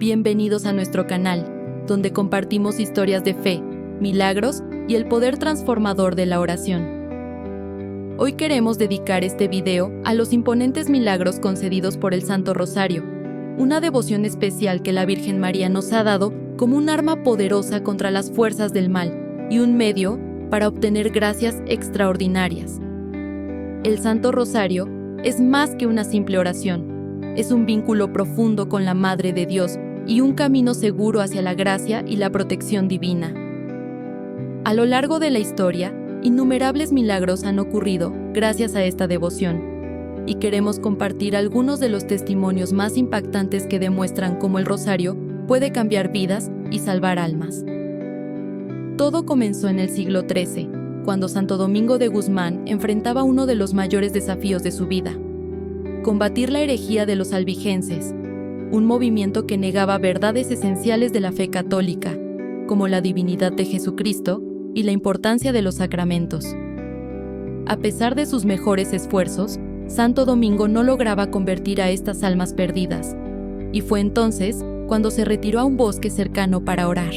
Bienvenidos a nuestro canal, donde compartimos historias de fe, milagros y el poder transformador de la oración. Hoy queremos dedicar este video a los imponentes milagros concedidos por el Santo Rosario, una devoción especial que la Virgen María nos ha dado como un arma poderosa contra las fuerzas del mal y un medio para obtener gracias extraordinarias. El Santo Rosario es más que una simple oración, es un vínculo profundo con la Madre de Dios y un camino seguro hacia la gracia y la protección divina. A lo largo de la historia, innumerables milagros han ocurrido gracias a esta devoción, y queremos compartir algunos de los testimonios más impactantes que demuestran cómo el rosario puede cambiar vidas y salvar almas. Todo comenzó en el siglo XIII, cuando Santo Domingo de Guzmán enfrentaba uno de los mayores desafíos de su vida: combatir la herejía de los albigenses, un movimiento que negaba verdades esenciales de la fe católica, como la divinidad de Jesucristo y la importancia de los sacramentos. A pesar de sus mejores esfuerzos, Santo Domingo no lograba convertir a estas almas perdidas, y fue entonces cuando se retiró a un bosque cercano para orar.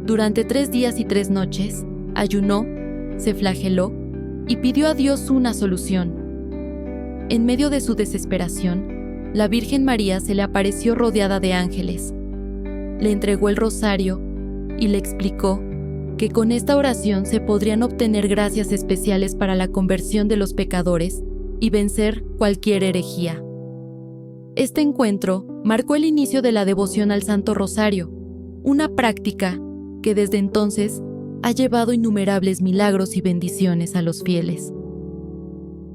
Durante 3 días y 3 noches, ayunó, se flageló y pidió a Dios una solución. En medio de su desesperación, la Virgen María se le apareció rodeada de ángeles. Le entregó el rosario y le explicó que con esta oración se podrían obtener gracias especiales para la conversión de los pecadores y vencer cualquier herejía. Este encuentro marcó el inicio de la devoción al Santo Rosario, una práctica que desde entonces ha llevado innumerables milagros y bendiciones a los fieles.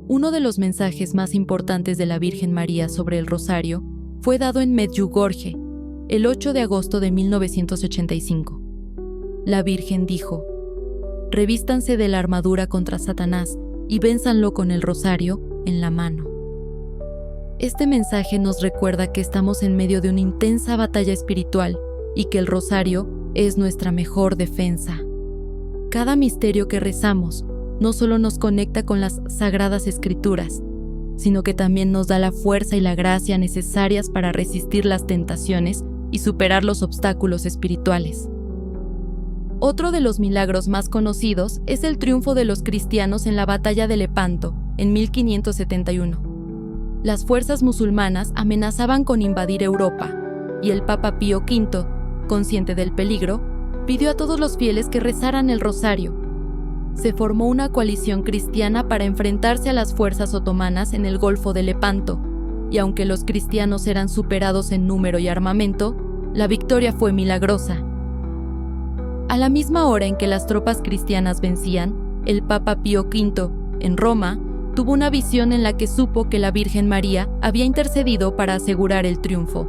Uno de los mensajes más importantes de la Virgen María sobre el rosario fue dado en Medjugorje, el 8 de agosto de 1985. La Virgen dijo: «Revístanse de la armadura contra Satanás y vénzanlo con el rosario en la mano». Este mensaje nos recuerda que estamos en medio de una intensa batalla espiritual y que el rosario es nuestra mejor defensa. Cada misterio que rezamos no solo nos conecta con las Sagradas Escrituras, sino que también nos da la fuerza y la gracia necesarias para resistir las tentaciones y superar los obstáculos espirituales. Otro de los milagros más conocidos es el triunfo de los cristianos en la batalla de Lepanto, en 1571. Las fuerzas musulmanas amenazaban con invadir Europa, y el Papa Pío V, consciente del peligro, pidió a todos los fieles que rezaran el rosario. Se formó una coalición cristiana para enfrentarse a las fuerzas otomanas en el Golfo de Lepanto, y aunque los cristianos eran superados en número y armamento, la victoria fue milagrosa. A la misma hora en que las tropas cristianas vencían, el Papa Pío V, en Roma, tuvo una visión en la que supo que la Virgen María había intercedido para asegurar el triunfo.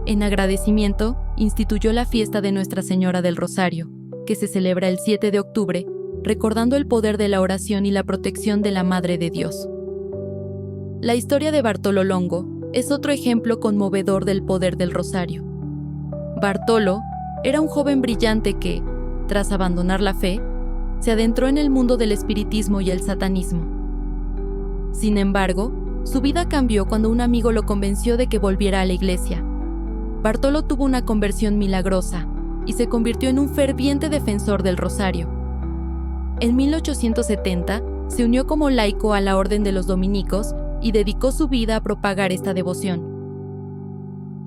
En agradecimiento, instituyó la fiesta de Nuestra Señora del Rosario, que se celebra el 7 de octubre, recordando el poder de la oración y la protección de la Madre de Dios. La historia de Bartolo Longo es otro ejemplo conmovedor del poder del rosario. Bartolo era un joven brillante que, tras abandonar la fe, se adentró en el mundo del espiritismo y el satanismo. Sin embargo, su vida cambió cuando un amigo lo convenció de que volviera a la iglesia. Bartolo tuvo una conversión milagrosa y se convirtió en un ferviente defensor del rosario. En 1870 se unió como laico a la Orden de los Dominicos y dedicó su vida a propagar esta devoción.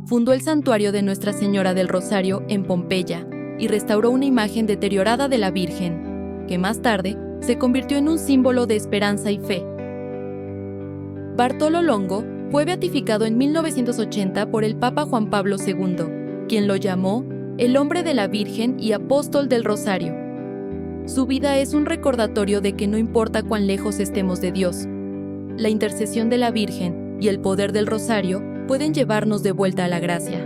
Fundó el santuario de Nuestra Señora del Rosario en Pompeya y restauró una imagen deteriorada de la Virgen, que más tarde se convirtió en un símbolo de esperanza y fe. Bartolo Longo fue beatificado en 1980 por el Papa Juan Pablo II, quien lo llamó el hombre de la Virgen y apóstol del Rosario. Su vida es un recordatorio de que no importa cuán lejos estemos de Dios, la intercesión de la Virgen y el poder del Rosario pueden llevarnos de vuelta a la gracia.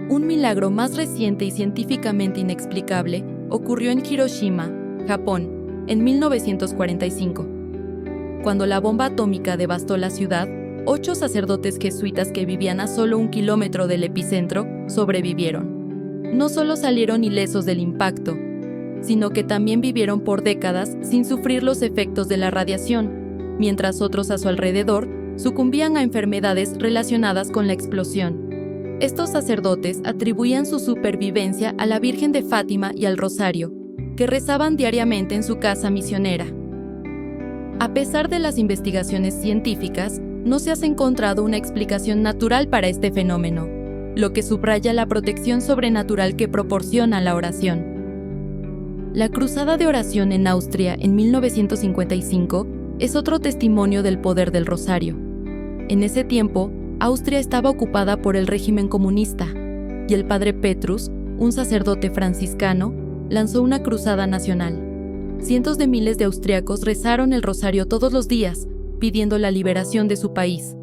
Un milagro más reciente y científicamente inexplicable ocurrió en Hiroshima, Japón, en 1945. Cuando la bomba atómica devastó la ciudad, 8 sacerdotes jesuitas que vivían a solo 1 kilómetro del epicentro sobrevivieron. No solo salieron ilesos del impacto, sino que también vivieron por décadas sin sufrir los efectos de la radiación, mientras otros a su alrededor sucumbían a enfermedades relacionadas con la explosión. Estos sacerdotes atribuían su supervivencia a la Virgen de Fátima y al Rosario, que rezaban diariamente en su casa misionera. A pesar de las investigaciones científicas, no se ha encontrado una explicación natural para este fenómeno, lo que subraya la protección sobrenatural que proporciona la oración. La Cruzada de Oración en Austria en 1955 es otro testimonio del poder del rosario. En ese tiempo, Austria estaba ocupada por el régimen comunista, y el padre Petrus, un sacerdote franciscano, lanzó una cruzada nacional. Cientos de miles de austriacos rezaron el rosario todos los días, pidiendo la liberación de su país.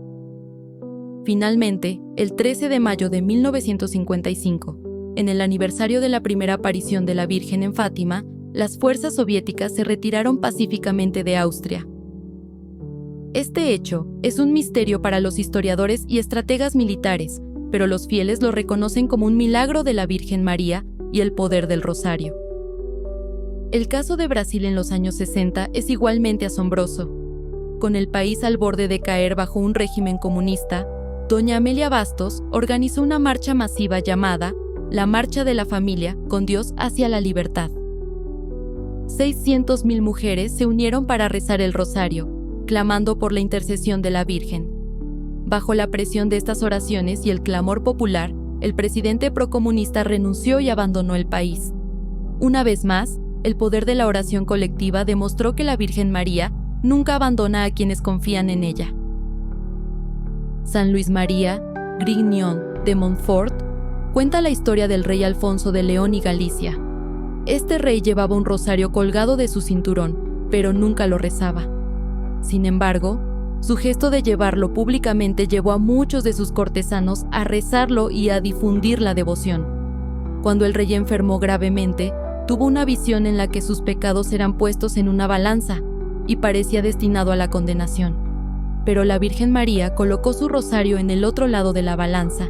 Finalmente, el 13 de mayo de 1955, en el aniversario de la primera aparición de la Virgen en Fátima, las fuerzas soviéticas se retiraron pacíficamente de Austria. Este hecho es un misterio para los historiadores y estrategas militares, pero los fieles lo reconocen como un milagro de la Virgen María y el poder del rosario. El caso de Brasil en los años 60 es igualmente asombroso. Con el país al borde de caer bajo un régimen comunista, doña Amélia Bastos organizó una marcha masiva llamada la Marcha de la Familia con Dios hacia la Libertad. 600,000 mujeres se unieron para rezar el rosario, clamando por la intercesión de la Virgen. Bajo la presión de estas oraciones y el clamor popular, el presidente procomunista renunció y abandonó el país. Una vez más, el poder de la oración colectiva demostró que la Virgen María nunca abandona a quienes confían en ella. San Luis María Grignion de Montfort cuenta la historia del rey Alfonso de León y Galicia. Este rey llevaba un rosario colgado de su cinturón, pero nunca lo rezaba. Sin embargo, su gesto de llevarlo públicamente llevó a muchos de sus cortesanos a rezarlo y a difundir la devoción. Cuando el rey enfermó gravemente, tuvo una visión en la que sus pecados eran puestos en una balanza y parecía destinado a la condenación. Pero la Virgen María colocó su rosario en el otro lado de la balanza,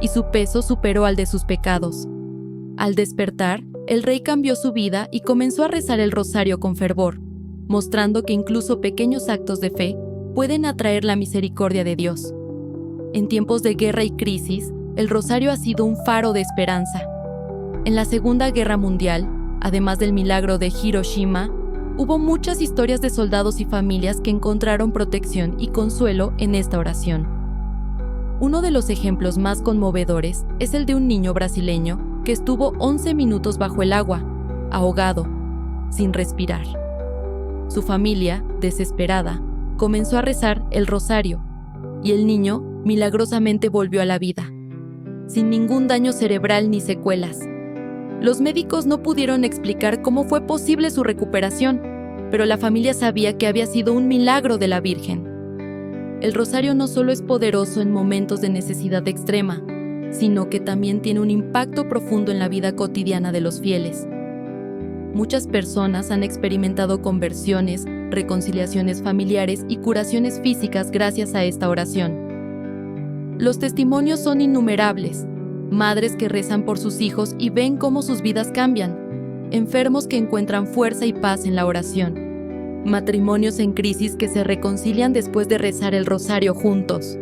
y su peso superó al de sus pecados. Al despertar, el rey cambió su vida y comenzó a rezar el rosario con fervor, mostrando que incluso pequeños actos de fe pueden atraer la misericordia de Dios. En tiempos de guerra y crisis, el rosario ha sido un faro de esperanza. En la Segunda Guerra Mundial, además del milagro de Hiroshima, hubo muchas historias de soldados y familias que encontraron protección y consuelo en esta oración. Uno de los ejemplos más conmovedores es el de un niño brasileño que estuvo 11 minutos bajo el agua, ahogado, sin respirar. Su familia, desesperada, comenzó a rezar el rosario, y el niño milagrosamente volvió a la vida, sin ningún daño cerebral ni secuelas. Los médicos no pudieron explicar cómo fue posible su recuperación, pero la familia sabía que había sido un milagro de la Virgen. El rosario no solo es poderoso en momentos de necesidad extrema, sino que también tiene un impacto profundo en la vida cotidiana de los fieles. Muchas personas han experimentado conversiones, reconciliaciones familiares y curaciones físicas gracias a esta oración. Los testimonios son innumerables. Madres que rezan por sus hijos y ven cómo sus vidas cambian. Enfermos que encuentran fuerza y paz en la oración. Matrimonios en crisis que se reconcilian después de rezar el rosario juntos.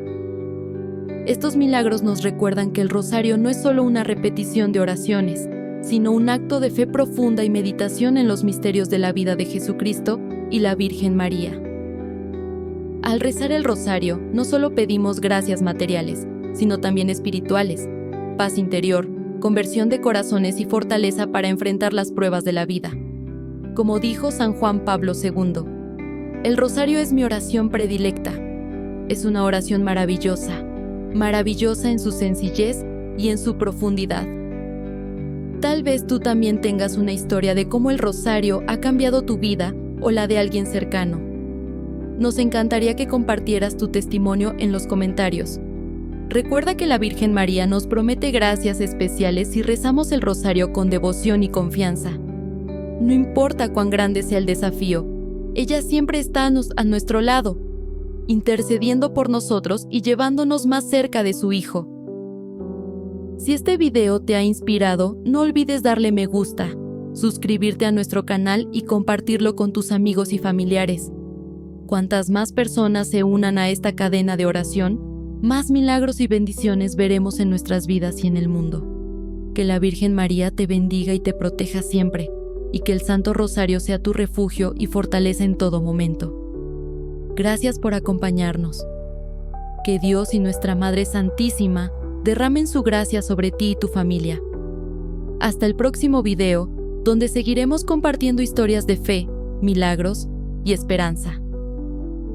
Estos milagros nos recuerdan que el rosario no es solo una repetición de oraciones, sino un acto de fe profunda y meditación en los misterios de la vida de Jesucristo y la Virgen María. Al rezar el rosario, no solo pedimos gracias materiales, sino también espirituales, paz interior, conversión de corazones y fortaleza para enfrentar las pruebas de la vida. Como dijo San Juan Pablo II, el rosario es mi oración predilecta. Es una oración maravillosa, maravillosa en su sencillez y en su profundidad. Tal vez tú también tengas una historia de cómo el rosario ha cambiado tu vida o la de alguien cercano. Nos encantaría que compartieras tu testimonio en los comentarios. Recuerda que la Virgen María nos promete gracias especiales si rezamos el rosario con devoción y confianza. No importa cuán grande sea el desafío, ella siempre está a nuestro lado, intercediendo por nosotros y llevándonos más cerca de su Hijo. Si este video te ha inspirado, no olvides darle me gusta, suscribirte a nuestro canal y compartirlo con tus amigos y familiares. Cuantas más personas se unan a esta cadena de oración, más milagros y bendiciones veremos en nuestras vidas y en el mundo. Que la Virgen María te bendiga y te proteja siempre, y que el Santo Rosario sea tu refugio y fortaleza en todo momento. Gracias por acompañarnos. Que Dios y nuestra Madre Santísima derramen su gracia sobre ti y tu familia. Hasta el próximo video, donde seguiremos compartiendo historias de fe, milagros y esperanza.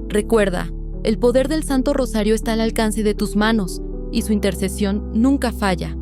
Recuerda, el poder del Santo Rosario está al alcance de tus manos y su intercesión nunca falla.